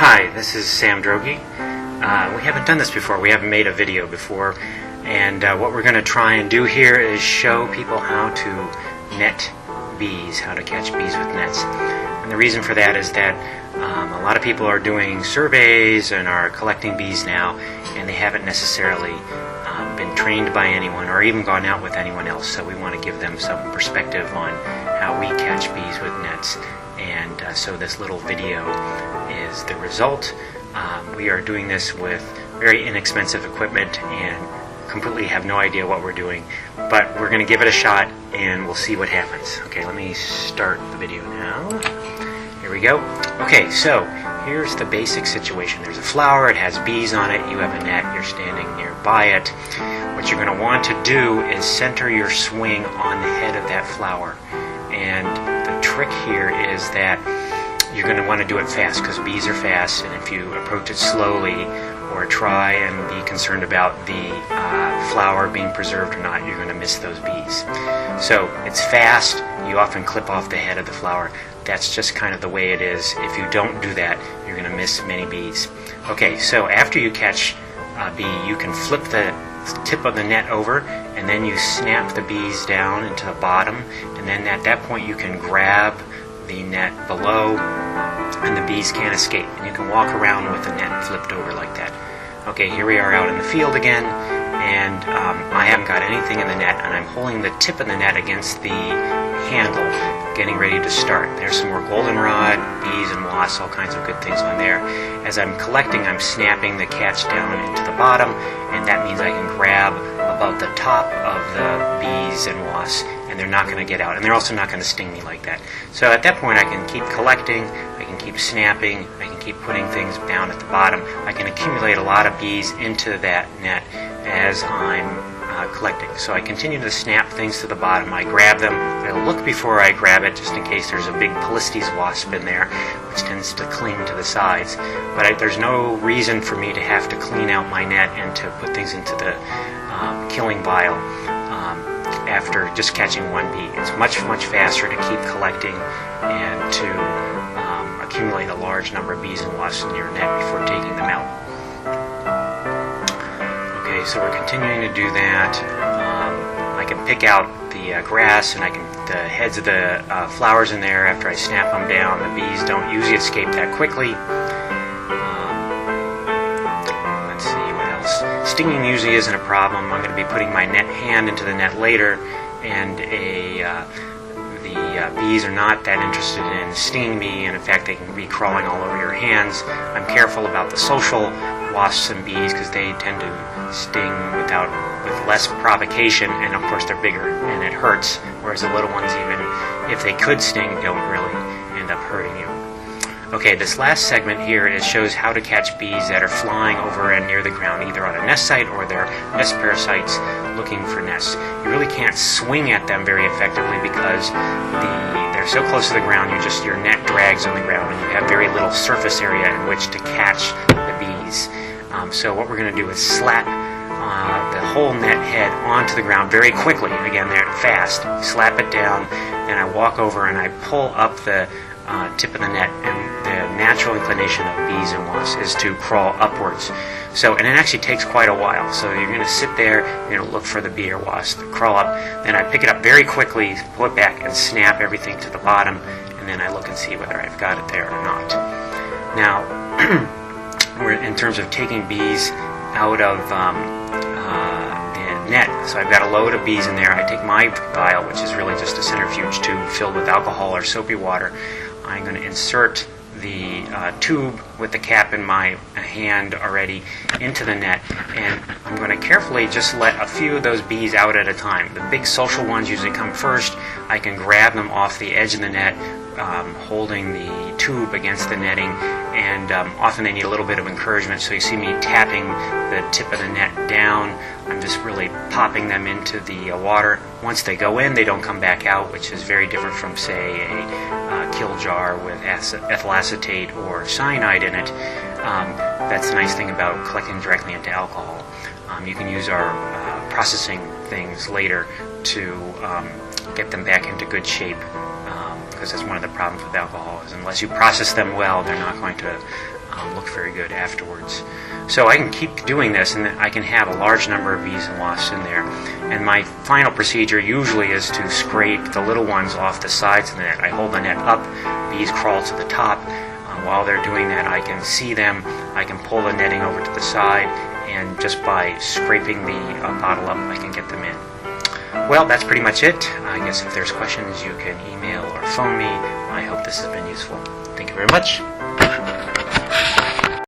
Hi, this is Sam Droege. We haven't done this before. We haven't made a video before. And what we're going to try and do here is show people how to net bees, how to catch bees with nets. And the reason for that is that a lot of people are doing surveys and are collecting bees now, and they haven't necessarily been trained by anyone or even gone out with anyone else. So we want to give them some perspective on how we catch bees with nets. And so this little video is the result. We are doing this with very inexpensive equipment and completely have no idea what we're doing, but we're going to give it a shot and we'll see what happens. Okay, let me start the video now. Here we go. Okay, so here's the basic situation. There's a flower, it has bees on it, you have a net, you're standing nearby it. What you're going to want to do is center your swing on the head of that flower. And the trick here is that you're going to want to do it fast because bees are fast, and if you approach it slowly or try and be concerned about the flower being preserved or not, you're going to miss those bees. So it's fast, you often clip off the head of the flower. That's just kind of the way it is. If you don't do that, you're going to miss many bees. Okay, so after you catch a bee, you can flip the tip of the net over, and then you snap the bees down into the bottom, and then at that point you can grab the net below and the bees can't escape, and you can walk around with the net flipped over like that. Okay, here we are out in the field again, and I haven't got anything in the net, and I'm holding the tip of the net against the handle, getting ready to start. There's some more goldenrod, bees and wasps, all kinds of good things on there. As I'm collecting, I'm snapping the catch down into the bottom, and that means I can grab about the top of the bees and wasps, and they're not going to get out, and they're also not going to sting me like that. So at that point I can keep collecting, I can keep snapping, I can keep putting things down at the bottom. I can accumulate a lot of bees into that net as I'm collecting. So I continue to snap things to the bottom. I grab them. I look before I grab it just in case there's a big Polistes wasp in there, which tends to cling to the sides. But there's no reason for me to have to clean out my net and to put things into the killing vial after just catching one bee. It's much faster to keep collecting and to accumulate a large number of bees and wasps in your net before taking them out. Okay, so we're continuing to do that. I can pick out the grass, and the heads of the flowers in there after I snap them down. The bees don't usually escape that quickly. Let's see, what else? Stinging usually isn't a problem. I'm going to be putting my hand into the net later, and the bees are not that interested in stinging me, and in fact they can be crawling all over your hands. I'm careful about the social wasps and bees because they tend to sting with less provocation, and of course they're bigger and it hurts, whereas the little ones, even if they could sting, don't really end up hurting you. Okay, this last segment here shows how to catch bees that are flying over and near the ground, either on a nest site or they're nest parasites looking for nests. You really can't swing at them very effectively because they're so close to the ground, your net drags on the ground and you have very little surface area in which to catch the bees. So what we're going to do is slap the whole net head onto the ground very quickly. Again, they're fast. Slap it down, then I walk over and I pull up the tip of the net, and the natural inclination of bees and wasps is to crawl upwards. So, and it actually takes quite a while. So you're going to sit there, you're going to look for the bee or wasp, crawl up, then I pick it up very quickly, pull it back, and snap everything to the bottom, and then I look and see whether I've got it there or not. Now, in terms of taking bees out of the net, so I've got a load of bees in there. I take my vial, which is really just a centrifuge tube filled with alcohol or soapy water. I'm going to insert the tube with the cap in my hand already into the net, and I'm going to carefully just let a few of those bees out at a time. The big social ones usually come first. I can grab them off the edge of the net, holding the tube against the netting, and often they need a little bit of encouragement, so you see me tapping the tip of the net down. I'm just really popping them into the water. Once they go in, they don't come back out, which is very different from, say, a kill jar with ethyl acetate or cyanide in it. That's the nice thing about collecting directly into alcohol. You can use our processing things later to get them back into good shape, because that's one of the problems with alcohol, is unless you process them well, they're not going to look very good afterwards. So I can keep doing this, and I can have a large number of bees and wasps in there. And my final procedure usually is to scrape the little ones off the sides of the net. I hold the net up, bees crawl to the top. While they're doing that, I can see them. I can pull the netting over to the side, and just by scraping the bottle up, I can get them in. Well, that's pretty much it. I guess if there's questions, you can email or phone me. I hope this has been useful. Thank you very much.